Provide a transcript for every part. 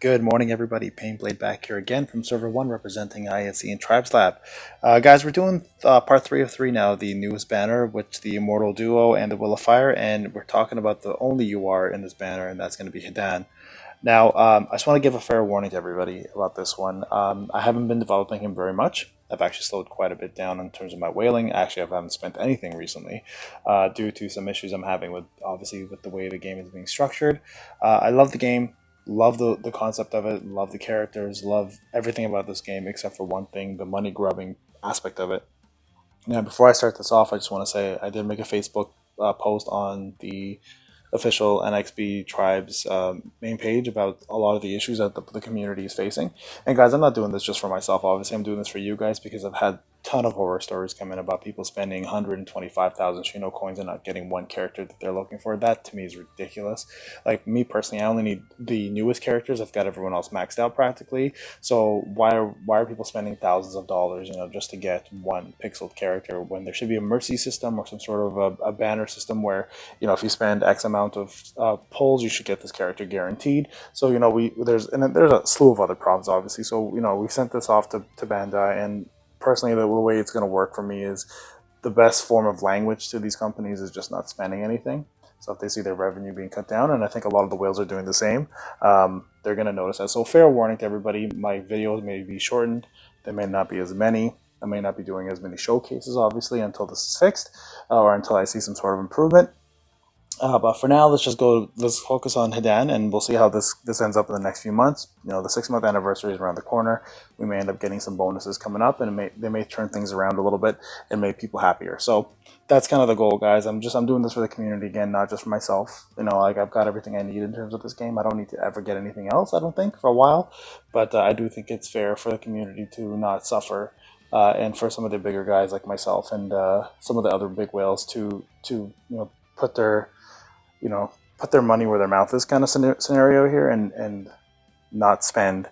Good morning, everybody. Painblade back here again from Server 1 representing ISE and Tribes Lab. Guys, we're doing part 3 of 3 now, the newest banner, which the Immortal Duo and the Will of Fire, and we're talking about the only UR in this banner, and that's going to be Hidan. Now, I just want to give a fair warning to everybody about this one. I haven't been developing him very much. I've actually slowed quite a bit down in terms of my whaling. Actually, I haven't spent anything recently due to some issues I'm having with, obviously, with the way the game is being structured. I love the game. Love the concept of it, love the characters, love everything about this game except for one thing, the money grubbing aspect of it. Now, before I start this off, I just want to say I did make a Facebook post on the official NXB Tribes main page about a lot of the issues that the community is facing. And guys, I'm not doing this just for myself, obviously I'm doing this for you guys because I've had ton of horror stories come in about people spending 125,000 Shino coins and not getting one character that they're looking for. That to me is ridiculous. Like me personally, I only need the newest characters. I've got everyone else maxed out practically. So why are people spending thousands of dollars, just to get one pixeled character when there should be a mercy system or some sort of a banner system where, if you spend X amount of pulls, you should get this character guaranteed. So there's a slew of other problems obviously. So we sent this off to Bandai, and personally, the way it's going to work for me is the best form of language to these companies is just not spending anything. So if they see their revenue being cut down, and I think a lot of the whales are doing the same, they're going to notice that. So fair warning to everybody, my videos may be shortened. There may not be as many. I may not be doing as many showcases, obviously, until this is fixed or until I see some sort of improvement. But for now, let's focus on Hidan, and we'll see how this ends up in the next few months. The 6-month anniversary is around the corner. We may end up getting some bonuses coming up, and they may turn things around a little bit and make people happier. So that's kind of the goal, guys. I'm doing this for the community again, not just for myself. I've got everything I need in terms of this game. I don't need to ever get anything else, I don't think, for a while. But I do think it's fair for the community to not suffer, and for some of the bigger guys like myself and some of the other big whales to put their money where their mouth is kind of scenario here, and not spend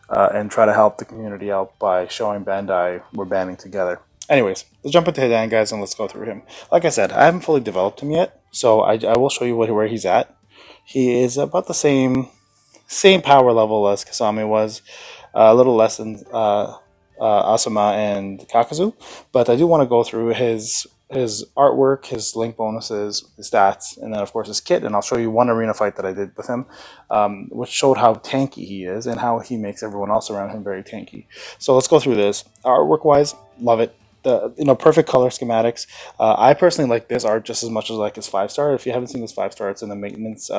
and try to help the community out by showing Bandai we're banding together. Anyways, let's jump into Hidan, guys, and let's go through him. Like I said, I haven't fully developed him yet, so I will show you where he's at. He is about the same power level as Kasami was, a little less than Asuma and Kakazu, but I do want to go through his artwork, his link bonuses, his stats, and then of course his kit, and I'll show you one arena fight that I did with him, which showed how tanky he is and how he makes everyone else around him very tanky. So let's go through this. Artwork wise, love it. Perfect color schematics. I personally like this art just as much as I like his 5-star. If you haven't seen this 5-star, it's in the maintenance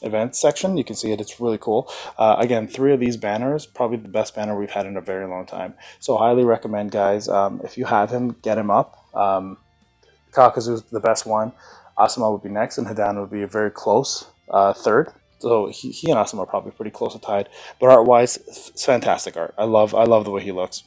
events section. You can see it. It's really cool. Again, 3 of these banners, probably the best banner we've had in a very long time. So highly recommend, guys. If you have him, get him up. Kakazu's the best one. Asuma would be next, and Hidan would be a very close third. So he and Asuma are probably pretty close to tied. But art-wise, it's fantastic art. I love the way he looks.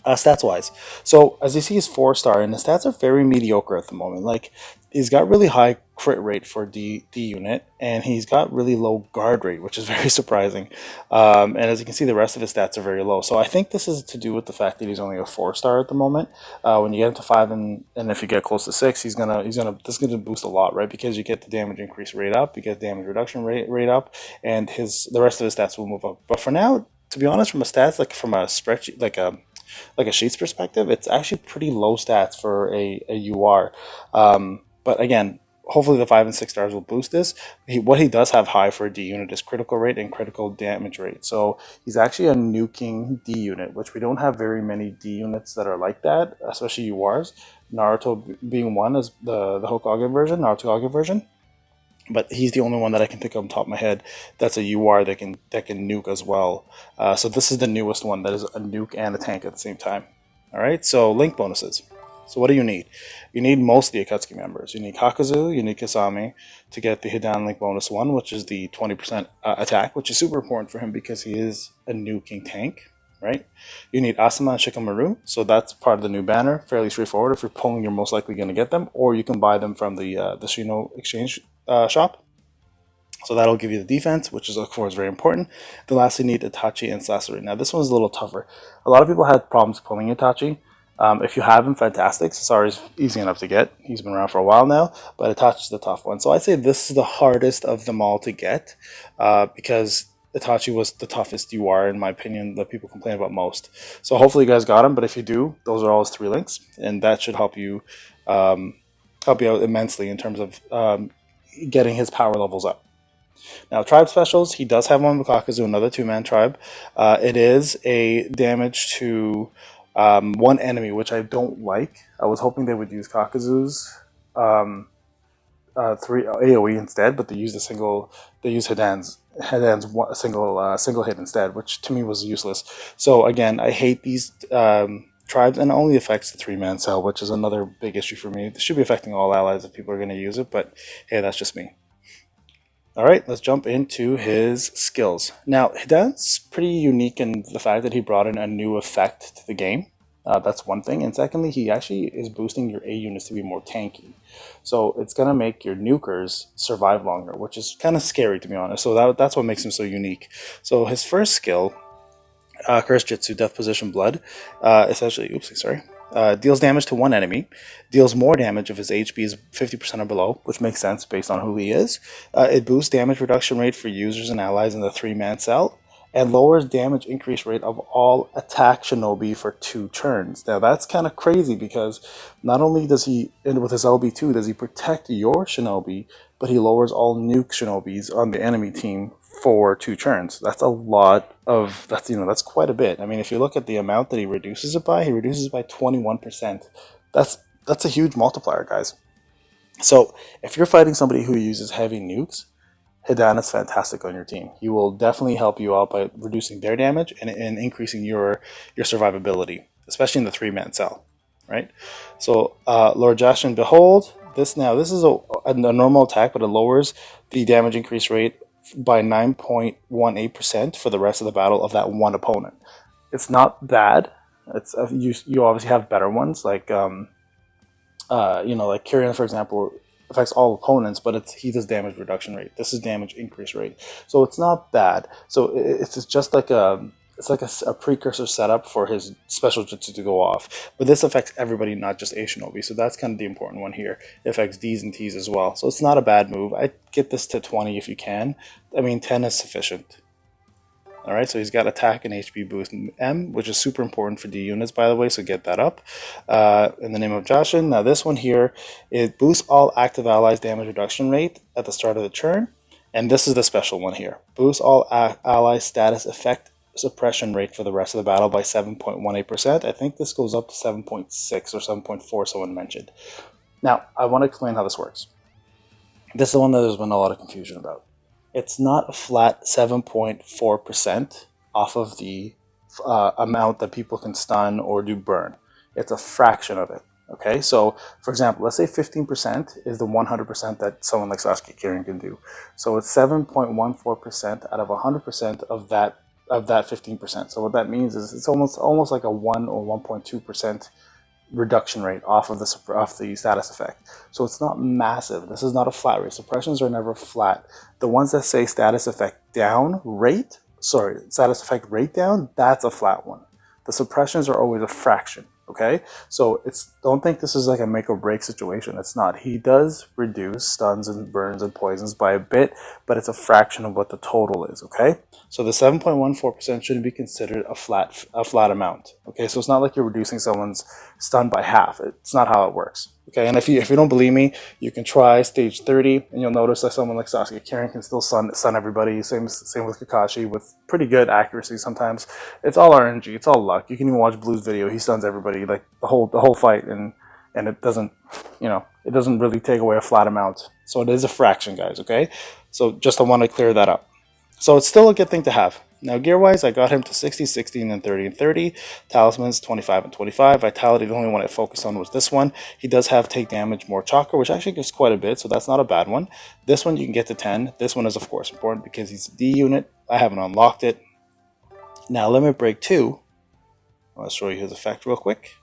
Stats-wise, so as you see, he's 4-star, and his stats are very mediocre at the moment. Like, he's got really high crit rate for D unit, and he's got really low guard rate, which is very surprising. And as you can see, the rest of his stats are very low. So I think this is to do with the fact that he's only a 4-star at the moment. When you get into 5 and if you get close to 6, this is gonna boost a lot, right? Because you get the damage increase rate up, you get damage reduction rate up, and the rest of his stats will move up. But for now, to be honest, from a spreadsheet, like a sheets perspective, it's actually pretty low stats for a UR. But again, hopefully the 5 and 6 stars will boost this. What he does have high for a D unit is critical rate and critical damage rate. So he's actually a nuking D unit, which we don't have very many D units that are like that, especially URs. Naruto being one is the Naruto Hokage version. But he's the only one that I can think of on top of my head that's a UR that can nuke as well. So this is the newest one that is a nuke and a tank at the same time. All right, so link bonuses. So what do you need? You need most of the Akatsuki members. You need Kakazu, you need Kasami to get the Hidan link bonus 1, which is the 20% attack, which is super important for him because he is a nuking tank, right? You need Asuma and Shikamaru, so that's part of the new banner. Fairly straightforward. If you're pulling, you're most likely going to get them, or you can buy them from the Shino exchange shop. So that'll give you the defense, which is of course very important. The last you need Itachi and Sasori. Now this one's a little tougher. A lot of people had problems pulling Itachi. If you have him, fantastic. Sasori's easy enough to get. He's been around for a while now, but Itachi's the tough one. So I'd say this is the hardest of them all to get because Itachi was the toughest UR, in my opinion, that people complain about most. So hopefully you guys got him, but if you do, those are all his 3 links, and that should um, help you out immensely in terms of getting his power levels up. Now, tribe specials, he does have one with Kakazu, another 2-man tribe. It is a damage to one enemy, which I don't like. I was hoping they would use Kakazu's 3 AOE instead, but they used Hidan's single hit instead, which to me was useless. So again, I hate these tribes, and it only affects the 3-man cell, which is another big issue for me. This should be affecting all allies if people are going to use it, but hey, that's just me. Alright, let's jump into his skills. Now, Hidan's pretty unique in the fact that he brought in a new effect to the game. That's one thing. And secondly, he actually is boosting your A units to be more tanky. So it's going to make your nukers survive longer, which is kind of scary, to be honest. So that's what makes him so unique. So his first skill, Curse Jitsu, Death Position Blood, essentially, deals damage to one enemy, deals more damage if his HP is 50% or below, which makes sense based on who he is. It boosts damage reduction rate for users and allies in the 3-man cell, and lowers damage increase rate of all attack shinobi for 2 turns. Now that's kind of crazy because not only does he, and with his LB2, does he protect your shinobi, but he lowers all nuke shinobis on the enemy team for 2 turns. That's a lot of, that's quite a bit. I mean, if you look at the amount that he reduces it by 21%. That's a huge multiplier, guys. So if you're fighting somebody who uses heavy nukes, Hidan is fantastic on your team. He will definitely help you out by reducing their damage and increasing your survivability, especially in the 3-man cell, right? So Lord Jashin Behold, this is a normal attack, but it lowers the damage increase rate by 9.18% for the rest of the battle of that one opponent. It's not bad. It's you obviously have better ones like like Kyrian, for example, affects all opponents, but he does damage reduction rate. This is damage increase rate, so it's not bad. So it's just like a precursor setup for his special jutsu to go off. But this affects everybody, not just A Shinobi. So that's kind of the important one here. It affects Ds and Ts as well. So it's not a bad move. I'd get this to 20 if you can. I mean, 10 is sufficient. Alright, so he's got attack and HP boost M, which is super important for D units, by the way, so get that up. In the name of Jashin. Now this one here, it boosts all active allies damage reduction rate at the start of the turn. And this is the special one here. Boosts all allies status effect suppression rate for the rest of the battle by 7.18%. I think this goes up to 7.6 or 7.4, someone mentioned. Now, I want to explain how this works. This is the one that there's been a lot of confusion about. It's not a flat 7.4% off of the amount that people can stun or do burn. It's a fraction of it. Okay, so for example, let's say 15% is the 100% that someone like Sasuke Kirin can do. So it's 7.14% out of 100% of that 15%. So what that means is it's almost like a 1 or 1.2% reduction rate off the status effect. So it's not massive. This is not a flat rate. Suppressions are never flat. The ones that say status effect rate down, that's a flat one. The suppressions are always a fraction. Okay, so don't think this is like a make or break situation. It's not. He does reduce stuns and burns and poisons by a bit, but it's a fraction of what the total is. Okay, so the 7.14% shouldn't be considered a flat amount. Okay, so it's not like you're reducing someone's stun by half. It's not how it works. Okay, and if you don't believe me, you can try stage 30, and you'll notice that someone like Sasuke Kirin can still stun everybody. Same with Kakashi with pretty good accuracy. Sometimes it's all RNG, it's all luck. You can even watch Blue's video; he stuns everybody like the whole fight, and it doesn't really take away a flat amount. So it is a fraction, guys. Okay, so just I want to clear that up. So it's still a good thing to have. Now, gear-wise, I got him to 60, 60, and then 30 and 30. Talismans, 25 and 25. Vitality, the only one I focused on was this one. He does have take damage, more chakra, which actually gives quite a bit, so that's not a bad one. This one you can get to 10. This one is, of course, important because he's a D unit. I haven't unlocked it. Now, Limit Break 2. I'll show you his effect real quick.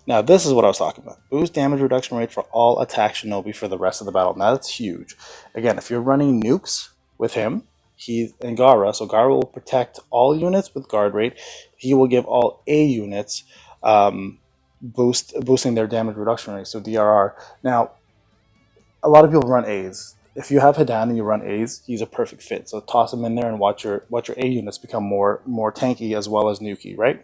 Now, this is what I was talking about. Boost damage reduction rate for all attack shinobi for the rest of the battle. Now, that's huge. Again, if you're running nukes with him, he's in Gaara, so Gaara will protect all units with guard rate. He will give all A units boosting their damage reduction rate, so DRR. Now, a lot of people run A's. if you have Hidan and you run A's, he's a perfect fit. So toss him in there and watch your A units become more tanky as well as nuky, right?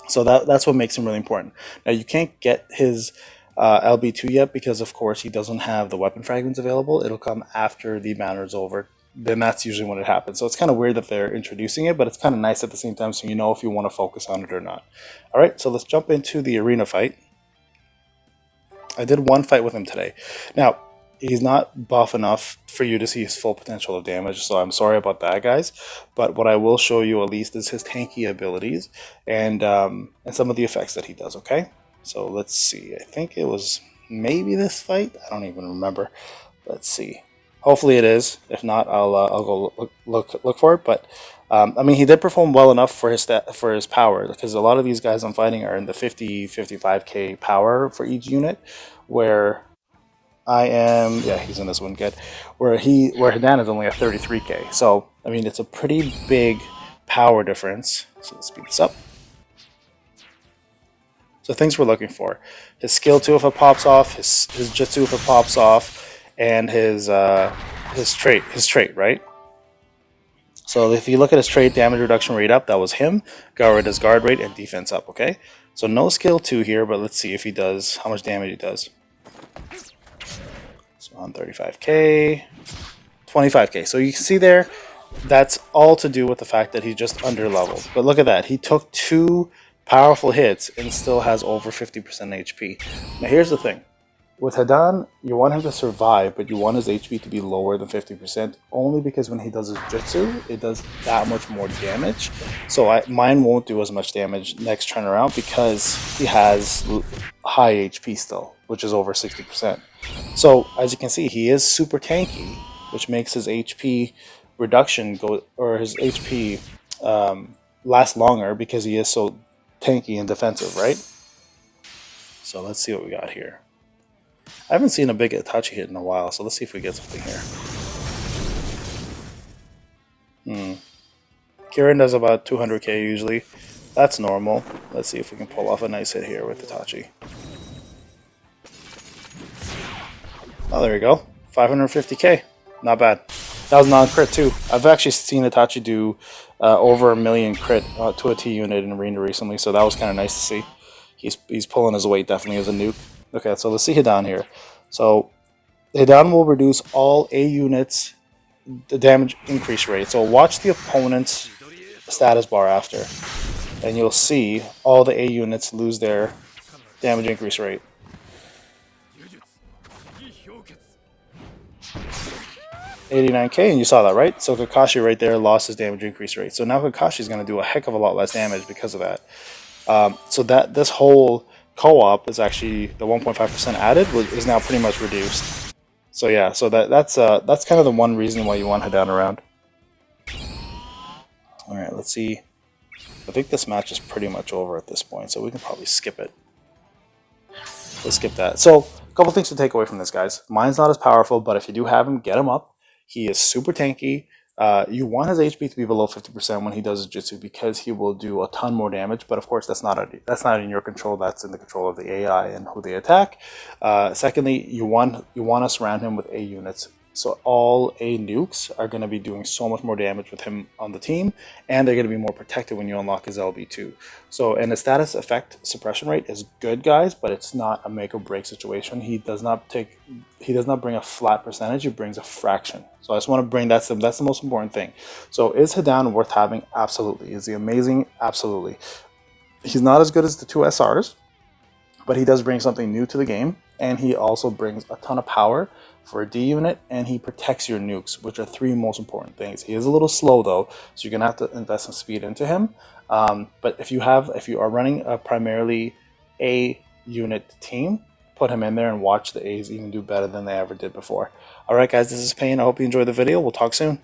So that's what makes him really important. Now you can't get his LB2 yet because of course he doesn't have the weapon fragments available. It'll come after the banner is over. Then that's usually when it happens. So it's kind of weird that they're introducing it, but it's kind of nice at the same time so you know if you want to focus on it or not. Alright, so let's jump into the arena fight. I did one fight with him today. Now, he's not buff enough for you to see his full potential of damage, so I'm sorry about that, guys. But what I will show you at least is his tanky abilities and some of the effects that he does, okay? So let's see. I think it was maybe this fight. I don't even remember. Let's see. Hopefully it is. If not, I'll go look for it. But I mean, he did perform well enough for his power, because a lot of these guys I'm fighting are in the 50-55k power for each unit, where I am, yeah, he's in this one, good. Where Hidan is only at 33k. So I mean, it's a pretty big power difference. So let's speed this up. So things we're looking for: his skill 2 if it pops off, his jutsu if it pops off, and his trait, right? So if you look at his trait, damage reduction rate up, that was him. Gamerz guard rate and defense up, okay? So no skill 2 here, but let's see if he does, how much damage he does. So on 35k, 25k. So you can see there, that's all to do with the fact that he's just under leveled. But look at that, he took 2 powerful hits and still has over 50% HP. Now here's the thing. With Hidan, you want him to survive, but you want his HP to be lower than 50%, only because when he does his jutsu, it does that much more damage. So mine won't do as much damage next turn around because he has high HP still, which is over 60%. So as you can see, he is super tanky, which makes his HP reduction go, or his HP last longer because he is so tanky and defensive, right? So let's see what we got here. I haven't seen a big Itachi hit in a while, so let's see if we get something here. Kirin does about 200k usually. That's normal. Let's see if we can pull off a nice hit here with Itachi. Oh, there we go. 550k. Not bad. That was non-crit too. I've actually seen Itachi do over 1 million crit to a T unit in arena recently, so that was kind of nice to see. He's pulling his weight definitely as a nuke. Okay, so let's see Hidan here. So Hidan will reduce all A units the damage increase rate. So watch the opponent's status bar after, and you'll see all the A units lose their damage increase rate. $89k, and you saw that, right? So Kakashi right there lost his damage increase rate. So now Kakashi's going to do a heck of a lot less damage because of that. So that this whole co-op is actually the 1.5% added is now pretty much reduced. So yeah, so that's kind of the one reason why you want Hidan around. All right, let's see. I think this match is pretty much over at this point, so we can probably skip it. Let's skip that. So a couple things to take away from this, guys. Mine's not as powerful, but if you do have him, get him up. He is super tanky. You want his HP to be below 50% when he does his jutsu because he will do a ton more damage. But of course, that's not in your control. That's in the control of the AI and who they attack. Secondly, you want to surround him with A units. So all A nukes are going to be doing so much more damage with him on the team, and they're going to be more protected when you unlock his LB2. So, and the status effect suppression rate is good, guys, but it's not a make or break situation. He does not bring a flat percentage. He brings a fraction. So I just want to bring that's the most important thing. So is Hidan worth having? Absolutely. Is he amazing? Absolutely. He's not as good as the 2 SRs, but he does bring something new to the game, and he also brings a ton of power for a D unit, and he protects your nukes, which are 3 most important things. He is a little slow though, so you're gonna have to invest some speed into him. But if you are running a primarily A unit team, put him in there and watch the A's even do better than they ever did before. All right, guys, this is Payne. I hope you enjoyed the video. We'll talk soon.